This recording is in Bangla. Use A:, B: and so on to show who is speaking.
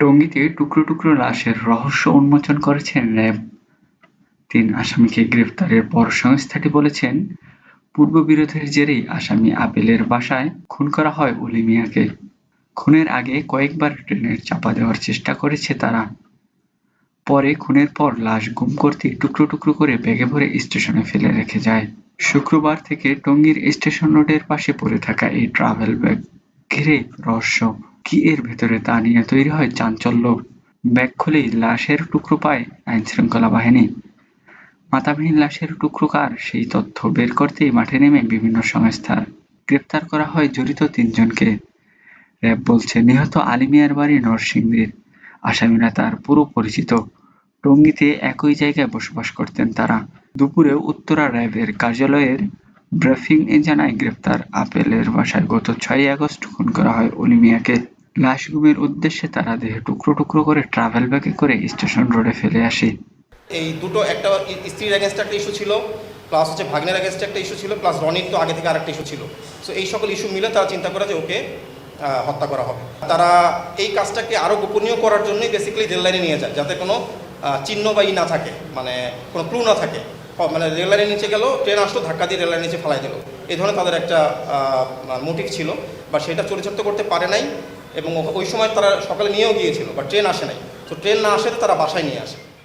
A: টঙ্গীতে টুকরো টুকরো লাশের রহস্য উন্মোচন করেছেন র্যাব। ৩ আসামিকে গ্রেফতারের পর সংস্থাটি বলেছেন, পূর্ববিরোধের জেরেই আসামি আবেলের বাসায় খুন করা হয় অলি মিয়াকে। খুনের আগে কয়েকবার ট্রেনের চাপা দেওয়ার চেষ্টা করেছে তারা। পরে খুনের পর লাশ গুম করতে টুকরো টুকরো করে ব্যাগে ভরে স্টেশনে ফেলে রেখে যায়। শুক্রবার থেকে টঙ্গীর স্টেশন রোডের পাশে পড়ে থাকা এই ট্রাভেল ব্যাগ ঘিরে রহস্য। কি এর ভেতরে তা নিয়ে তৈরি হয় চাঞ্চল্য। ব্যাগ খুলেই লাশের টুকরো পায় আইনশৃঙ্খলা বাহিনী। মাথাবিহীন লাশের টুকরো কার, সেই তথ্য বের করতেই মাঠে নেমে বিভিন্ন সংস্থা। গ্রেপ্তার করা হয় জড়িত ৩ জনকে। র্যাব বলছে, নিহত আলী মিয়ার বাড়ি নরসিংদীর। আসামিরা তার পুরো পরিচিত। টঙ্গীতে একই জায়গায় বসবাস করতেন তারা। দুপুরে উত্তরা র্যাবের কার্যালয়ের ব্রিফিংয়ে জানায়, গ্রেপ্তার আবেলের বাসায় গত ৬ই আগস্ট খুন করা হয় অলি মিয়াকে। লাশ গুমের উদ্দেশ্যে তারা দেহ টুকরো টুকরো করে ট্রাভেল ব্যাগে করে স্টেশন রোডে ফেলে আসে।
B: এই দুটো, একটা স্ত্রীর অ্যাগেনস্টে একটা ইস্যু ছিল, প্লাস হচ্ছে ভাগ্নের অ্যাগেনস্টে একটা ইস্যু ছিল, প্লাস রনির তো আগে থেকে আরেকটা ইস্যু ছিল। সো এই সকল ইস্যু মিলে তারা চিন্তা করে যে ওকে হত্যা করা হবে। তারা এই কাজটাকে আরও গোপনীয় করার জন্যই বেসিক্যালি রেল লাইনে নিয়ে যায়, যাতে কোনো চিহ্ন বা না থাকে, মানে কোনো ক্লু না থাকে। মানে রেল লাইনের নিচে গেল, ট্রেন আসলো, ধাক্কা দিয়ে রেল লাইনের নিচে ফেলাই দিল, এই ধরনের তাদের একটা মোটিভ ছিল। বা সেটা চরিতার্থ করতে পারে নাই, এবং ওই সময় তারা সকালে নিয়েও গিয়েছিল, বা ট্রেন আসে নাই। তো ট্রেন না আসে তো তারা বাসায় নিয়ে আসে।